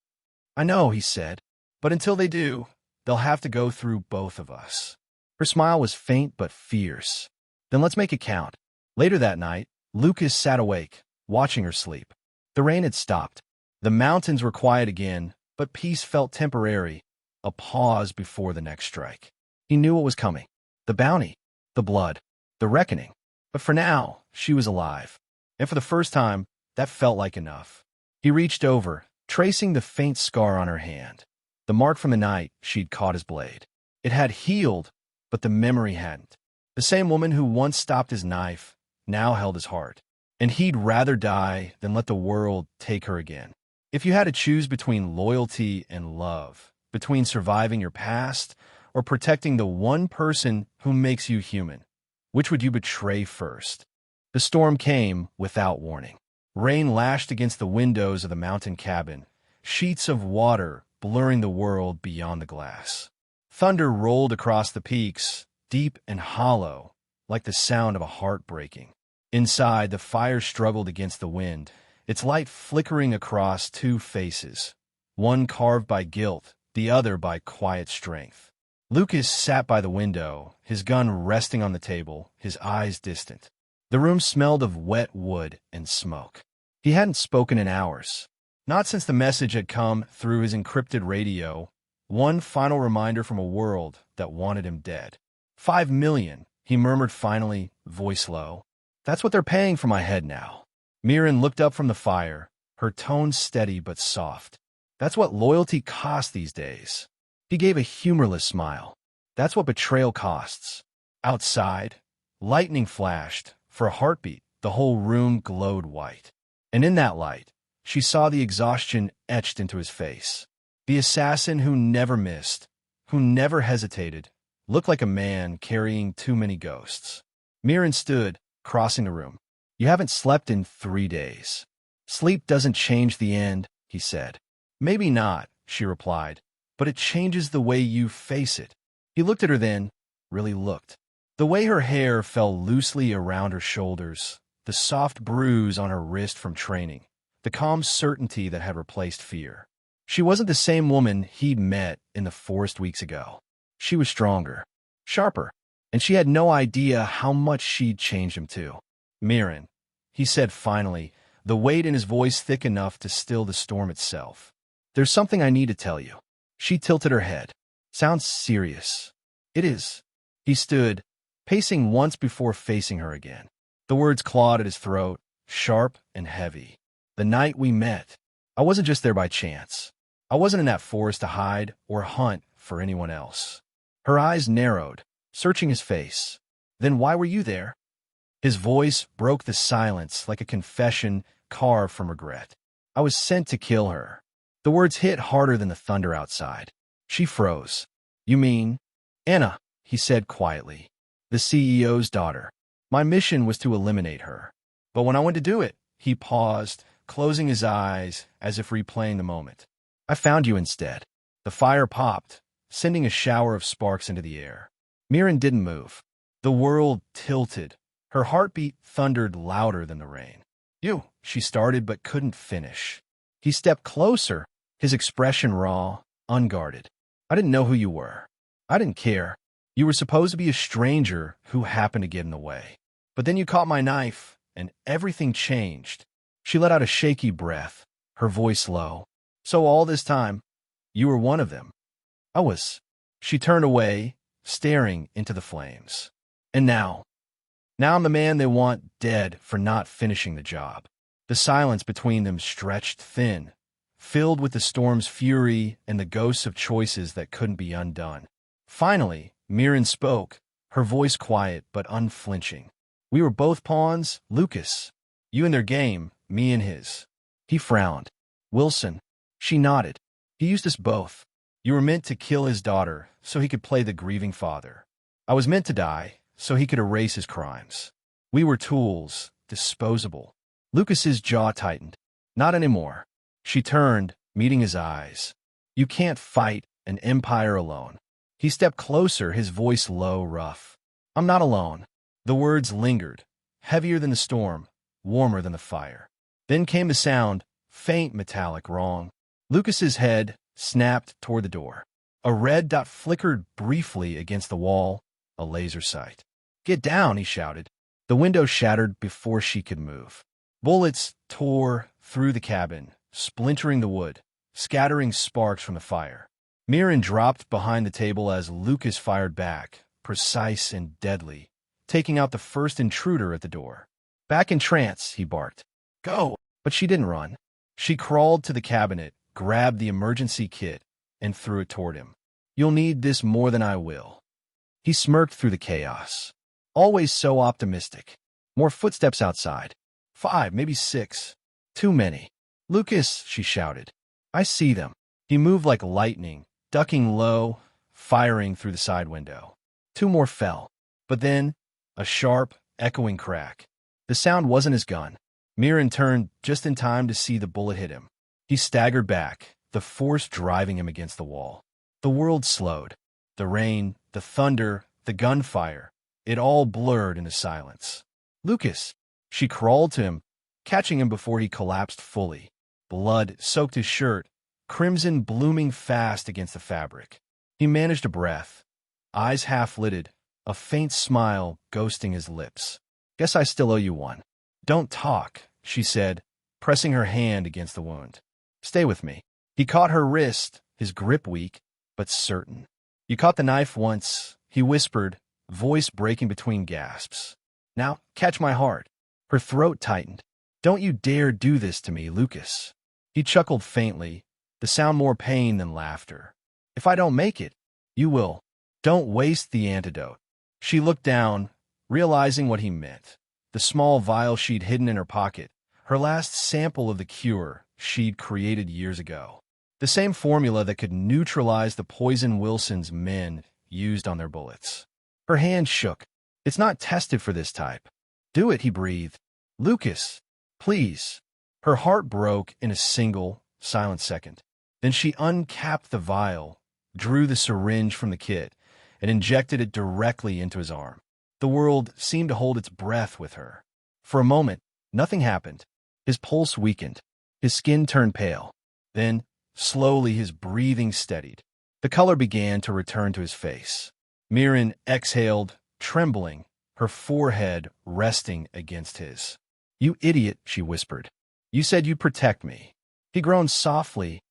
"I know," he said, "but until they do, they'll have to go through both of us." Her smile was faint but fierce. "Then let's make it count." Later that night, Lucas sat awake, watching her sleep. The rain had stopped. The mountains were quiet again, but peace felt temporary, a pause before the next strike. He knew what was coming. The bounty, the blood, the reckoning. But for now, she was alive. And for the first time, that felt like enough. He reached over, tracing the faint scar on her hand. The mark from the night she'd caught his blade. It had healed, but the memory hadn't. The same woman who once stopped his knife now held his heart. And he'd rather die than let the world take her again. If you had to choose between loyalty and love, between surviving your past or protecting the one person who makes you human, which would you betray first? The storm came without warning. Rain lashed against the windows of the mountain cabin, sheets of water blurring the world beyond the glass. Thunder rolled across the peaks, deep and hollow, like the sound of a heart breaking. Inside, the fire struggled against the wind, its light flickering across two faces, one carved by guilt, the other by quiet strength. Lucas sat by the window, his gun resting on the table, his eyes distant. The room smelled of wet wood and smoke. He hadn't spoken in hours. Not since the message had come through his encrypted radio, one final reminder from a world that wanted him dead. 5 million, he murmured finally, voice low. That's what they're paying for my head now. Mirin looked up from the fire, her tone steady but soft. That's what loyalty costs these days. He gave a humorless smile. That's what betrayal costs. Outside, lightning flashed. For a heartbeat, the whole room glowed white. And in that light, she saw the exhaustion etched into his face. The assassin who never missed, who never hesitated, looked like a man carrying too many ghosts. Mirin stood, crossing the room. You haven't slept in 3 days. Sleep doesn't change the end, he said. Maybe not, she replied, but it changes the way you face it. He looked at her then, really looked. The way her hair fell loosely around her shoulders, the soft bruise on her wrist from training, the calm certainty that had replaced fear. She wasn't the same woman he'd met in the forest weeks ago. She was stronger, sharper, and she had no idea how much she'd changed him too. Mirin, he said finally, the weight in his voice thick enough to still the storm itself. There's something I need to tell you. She tilted her head. Sounds serious. It is. He stood, pacing once before facing her again. The words clawed at his throat, sharp and heavy. The night we met, I wasn't just there by chance. I wasn't in that forest to hide or hunt for anyone else. Her eyes narrowed, searching his face. Then why were you there? His voice broke the silence like a confession carved from regret. I was sent to kill her. The words hit harder than the thunder outside. She froze. You mean? Anna, he said quietly. The CEO's daughter. My mission was to eliminate her. But when I went to do it, he paused, closing his eyes as if replaying the moment. I found you instead. The fire popped, sending a shower of sparks into the air. Mirin didn't move. The world tilted. Her heartbeat thundered louder than the rain. You, she started but couldn't finish. He stepped closer, his expression raw, unguarded. I didn't know who you were. I didn't care. You were supposed to be a stranger who happened to get in the way. But then you caught my knife, and everything changed. She let out a shaky breath, her voice low. So all this time, you were one of them. I was. She turned away, staring into the flames. And now I'm the man they want dead for not finishing the job. The silence between them stretched thin, filled with the storm's fury and the ghosts of choices that couldn't be undone. Finally, Mirin spoke, her voice quiet but unflinching. We were both pawns, Lucas. You in their game, me in his. He frowned. Wilson. She nodded. He used us both. You were meant to kill his daughter so he could play the grieving father. I was meant to die so he could erase his crimes. We were tools, disposable. Lucas's jaw tightened. Not anymore. She turned, meeting his eyes. You can't fight an empire alone. He stepped closer, his voice low, rough. I'm not alone. The words lingered, heavier than the storm, warmer than the fire. Then came the sound, faint, metallic, wrong. Lucas's head snapped toward the door. A red dot flickered briefly against the wall, a laser sight. Get down, he shouted. The window shattered before she could move. Bullets tore through the cabin, splintering the wood, scattering sparks from the fire. Mirin dropped behind the table as Lucas fired back, precise and deadly, taking out the first intruder at the door. Back in trance, he barked. Go! But she didn't run. She crawled to the cabinet, grabbed the emergency kit, and threw it toward him. You'll need this more than I will. He smirked through the chaos. Always so optimistic. More footsteps outside. 5, maybe 6. Too many. Lucas, she shouted. I see them. He moved like lightning, ducking low, firing through the side window. 2 more fell. But then, a sharp, echoing crack. The sound wasn't his gun. Mirin turned just in time to see the bullet hit him. He staggered back, the force driving him against the wall. The world slowed. The rain, the thunder, the gunfire, it all blurred in the silence. Lucas! She crawled to him, catching him before he collapsed fully. Blood soaked his shirt, crimson blooming fast against the fabric. He managed a breath, eyes half-lidded, a faint smile ghosting his lips. Guess I still owe you one. Don't talk, she said, pressing her hand against the wound. Stay with me. He caught her wrist, his grip weak, but certain. You caught the knife once, he whispered, voice breaking between gasps. Now, catch my heart. Her throat tightened. Don't you dare do this to me, Lucas. He chuckled faintly, the sound more pain than laughter. If I don't make it, you will. Don't waste the antidote. She looked down, realizing what he meant. The small vial she'd hidden in her pocket, her last sample of the cure she'd created years ago. The same formula that could neutralize the poison Wilson's men used on their bullets. Her hand shook. It's not tested for this type. Do it, he breathed. Lucas, please. Her heart broke in a single, silent second. Then she uncapped the vial, drew the syringe from the kit, and injected it directly into his arm. The world seemed to hold its breath with her. For a moment, nothing happened. His pulse weakened. His skin turned pale. Then, slowly, his breathing steadied. The color began to return to his face. Mirin exhaled, trembling, her forehead resting against his. You idiot, she whispered. You said you'd protect me. He groaned softly,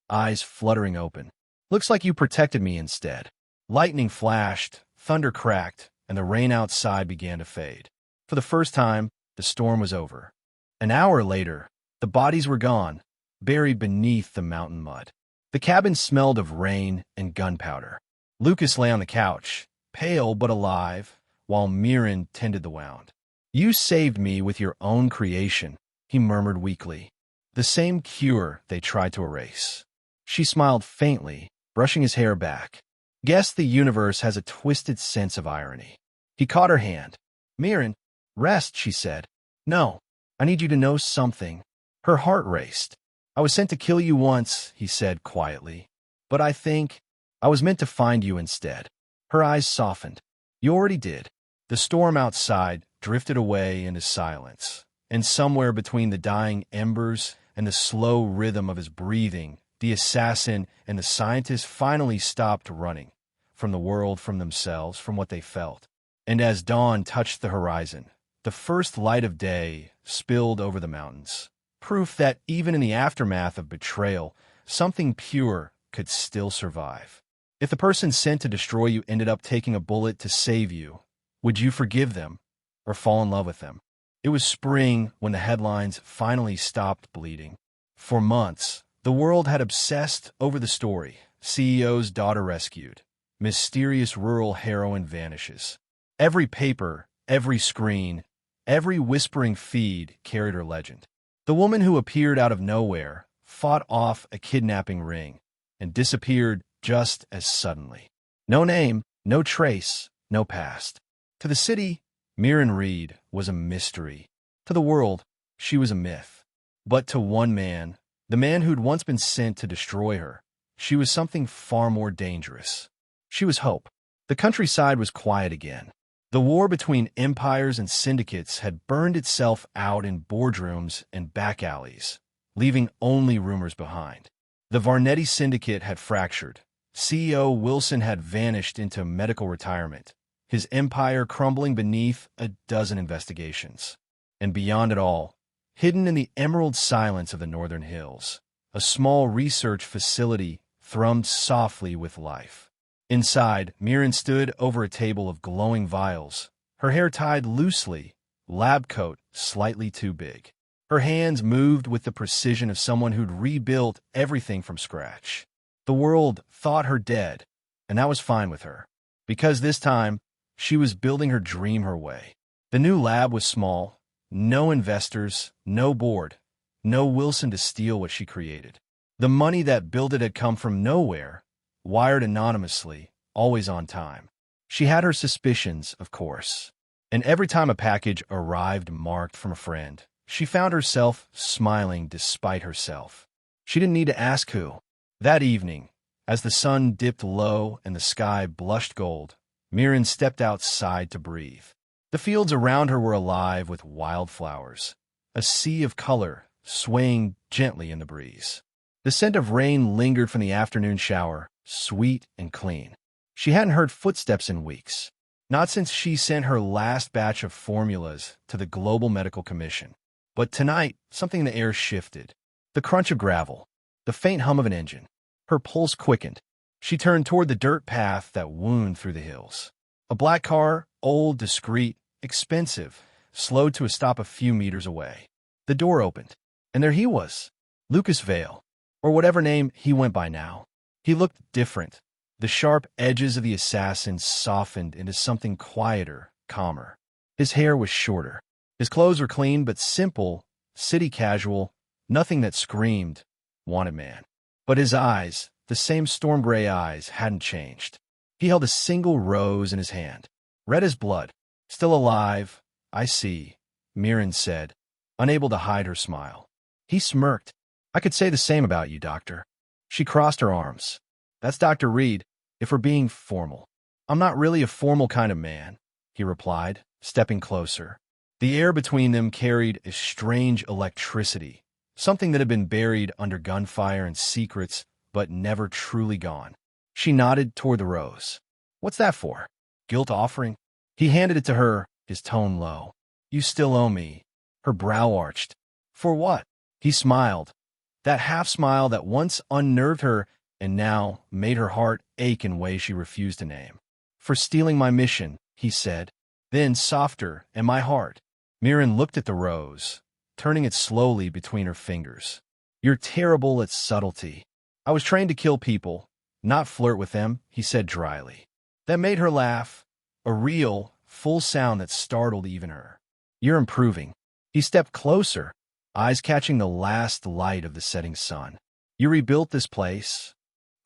eyes fluttering open. Looks like you protected me instead. Lightning flashed, thunder cracked, and the rain outside began to fade. For the first time, the storm was over. An hour later, the bodies were gone, buried beneath the mountain mud. The cabin smelled of rain and gunpowder. Lucas lay on the couch, pale but alive, while Mirin tended the wound. You saved me with your own creation, he murmured weakly. The same cure they tried to erase. She smiled faintly, brushing his hair back. Guess the universe has a twisted sense of irony. He caught her hand. Mirin, rest, she said. No, I need you to know something. Her heart raced. I was sent to kill you once, he said quietly. But I think I was meant to find you instead. Her eyes softened. You already did. The storm outside drifted away into silence, and somewhere between the dying embers and the slow rhythm of his breathing, the assassin and the scientist finally stopped running from the world, from themselves, from what they felt. And as dawn touched the horizon, the first light of day spilled over the mountains, proof that even in the aftermath of betrayal, something pure could still survive. If the person sent to destroy you ended up taking a bullet to save you, would you forgive them or fall in love with them? It was spring when the headlines finally stopped bleeding. For months, the world had obsessed over the story. CEO's daughter rescued. Mysterious rural heroine vanishes. Every paper, every screen, every whispering feed carried her legend. The woman who appeared out of nowhere fought off a kidnapping ring and disappeared just as suddenly. No name, no trace, no past. To the city, Mirin Reed was a mystery. To the world, she was a myth. But to one man, the man who'd once been sent to destroy her, she was something far more dangerous. She was hope. The countryside was quiet again. The war between empires and syndicates had burned itself out in boardrooms and back alleys, leaving only rumors behind. The Varnetti syndicate had fractured. CEO Wilson had vanished into medical retirement, his empire crumbling beneath a dozen investigations. And beyond it all, hidden in the emerald silence of the northern hills, a small research facility thrummed softly with life. Inside, Mirin stood over a table of glowing vials, her hair tied loosely, lab coat slightly too big. Her hands moved with the precision of someone who'd rebuilt everything from scratch. The world thought her dead, and that was fine with her, because this time, she was building her dream her way. The new lab was small, no investors, no board, no Wilson to steal what she created. The money that built it had come from nowhere, wired anonymously, always on time. She had her suspicions, of course, and every time a package arrived marked from a friend, she found herself smiling despite herself. She didn't need to ask who. That evening, as the sun dipped low and the sky blushed gold, Mirin stepped outside to breathe. The fields around her were alive with wildflowers, a sea of color swaying gently in the breeze. The scent of rain lingered from the afternoon shower, sweet and clean. She hadn't heard footsteps in weeks, not since she sent her last batch of formulas to the Global Medical Commission. But tonight, something in the air shifted. The crunch of gravel, the faint hum of an engine. Her pulse quickened. She turned toward the dirt path that wound through the hills. A black car, old, discreet, expensive, slowed to a stop a few meters away. The door opened, and there he was, Lucas Vale, or whatever name he went by now. He looked different. The sharp edges of the assassin softened into something quieter, calmer. His hair was shorter. His clothes were clean but simple, city casual, nothing that screamed, wanted man. But his eyes, the same storm gray eyes, hadn't changed. He held a single rose in his hand, red as blood. Still alive, I see, Mirin said, unable to hide her smile. He smirked. I could say the same about you, Doctor. She crossed her arms. That's Dr. Reed, if we're being formal. I'm not really a formal kind of man, he replied, stepping closer. The air between them carried a strange electricity, something that had been buried under gunfire and secrets, but never truly gone. She nodded toward the rose. What's that for? Guilt offering? He handed it to her, his tone low. You still owe me. Her brow arched. For what? He smiled. That half-smile that once unnerved her and now made her heart ache in ways she refused to name. For stealing my mission, he said. Then, softer, and my heart. Mirin looked at the rose, turning it slowly between her fingers. You're terrible at subtlety. I was trained to kill people, not flirt with them, he said dryly. That made her laugh, a real, full sound that startled even her. You're improving. He stepped closer, eyes catching the last light of the setting sun. You rebuilt this place?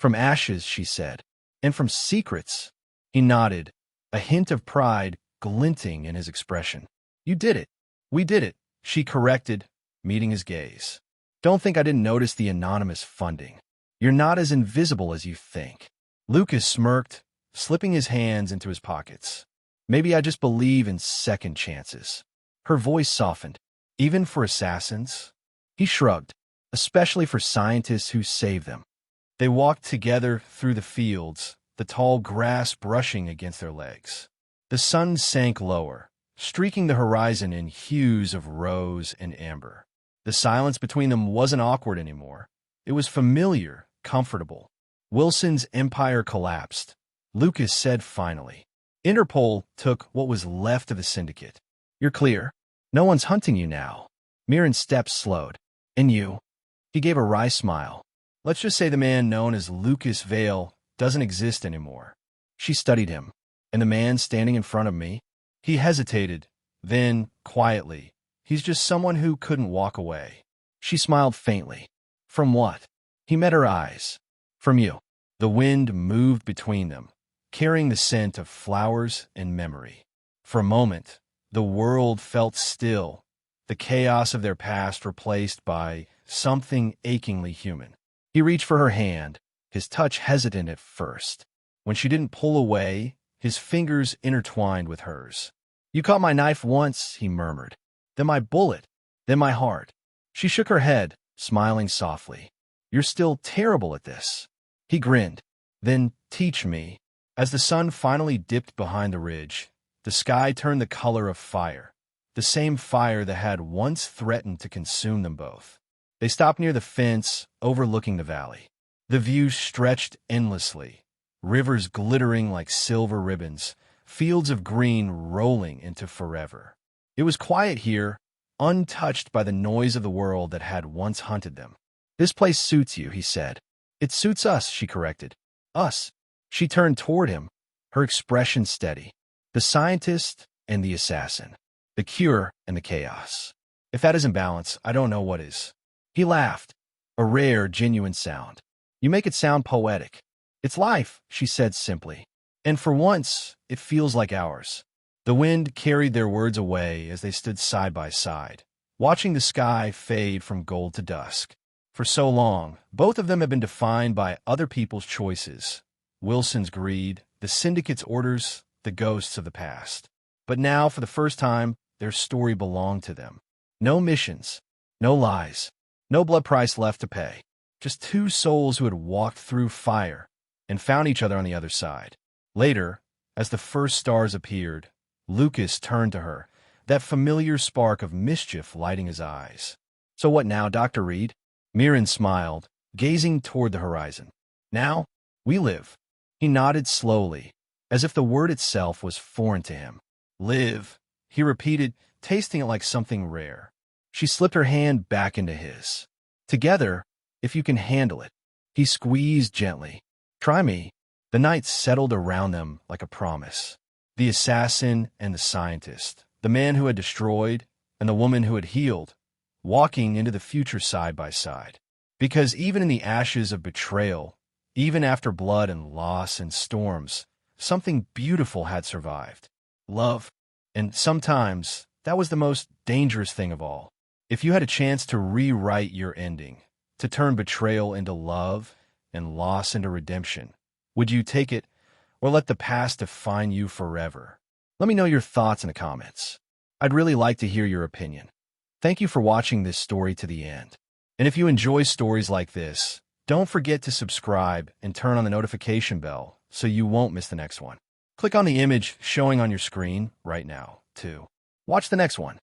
From ashes, she said. And from secrets? He nodded, a hint of pride glinting in his expression. You did it. We did it, she corrected, meeting his gaze. Don't think I didn't notice the anonymous funding. You're not as invisible as you think. Lucas smirked, slipping his hands into his pockets. Maybe I just believe in second chances. Her voice softened. Even for assassins? He shrugged, especially for scientists who save them. They walked together through the fields, the tall grass brushing against their legs. The sun sank lower, streaking the horizon in hues of rose and amber. The silence between them wasn't awkward anymore. It was familiar, comfortable. Wilson's empire collapsed, Lucas said finally. Interpol took what was left of the syndicate. You're clear. No one's hunting you now. Mirin's steps slowed. And you? He gave a wry smile. Let's just say the man known as Lucas Vale doesn't exist anymore. She studied him. And the man standing in front of me? He hesitated. Then, quietly, he's just someone who couldn't walk away. She smiled faintly. From what? He met her eyes. From you. The wind moved between them, carrying the scent of flowers and memory. For a moment, the world felt still, the chaos of their past replaced by something achingly human. He reached for her hand, his touch hesitant at first. When she didn't pull away, his fingers intertwined with hers. You caught my knife once, he murmured. Then my bullet. Then my heart. She shook her head, smiling softly. You're still terrible at this. He grinned. Then teach me. As the sun finally dipped behind the ridge, the sky turned the color of fire, the same fire that had once threatened to consume them both. They stopped near the fence overlooking the valley. The view stretched endlessly, rivers glittering like silver ribbons, fields of green rolling into forever. It was quiet here, untouched by the noise of the world that had once hunted them. This place suits you, he said. It suits us, she corrected. Us. She turned toward him, her expression steady. The scientist and the assassin. The cure and the chaos. If that isn't balance, I don't know what is. He laughed, a rare, genuine sound. You make it sound poetic. It's life, she said simply. And for once, it feels like ours. The wind carried their words away as they stood side by side, watching the sky fade from gold to dusk. For so long, both of them had been defined by other people's choices. Wilson's greed, the syndicate's orders, the ghosts of the past. But now, for the first time, their story belonged to them. No missions, no lies, no blood price left to pay. Just two souls who had walked through fire and found each other on the other side. Later, as the first stars appeared, Lucas turned to her, that familiar spark of mischief lighting his eyes. So what now, Dr. Reed? Mirin smiled, gazing toward the horizon. Now, we live. He nodded slowly, as if the word itself was foreign to him. Live, he repeated, tasting it like something rare. She slipped her hand back into his. Together, if you can handle it. He squeezed gently. Try me. The night settled around them like a promise. The assassin and the scientist, the man who had destroyed and the woman who had healed, walking into the future side by side. Because even in the ashes of betrayal, even after blood and loss and storms, something beautiful had survived. Love. And sometimes, that was the most dangerous thing of all. If you had a chance to rewrite your ending, to turn betrayal into love and loss into redemption, would you take it or let the past define you forever? Let me know your thoughts in the comments. I'd really like to hear your opinion. Thank you for watching this story to the end. And if you enjoy stories like this, don't forget to subscribe and turn on the notification bell so you won't miss the next one. Click on the image showing on your screen right now, too. Watch the next one.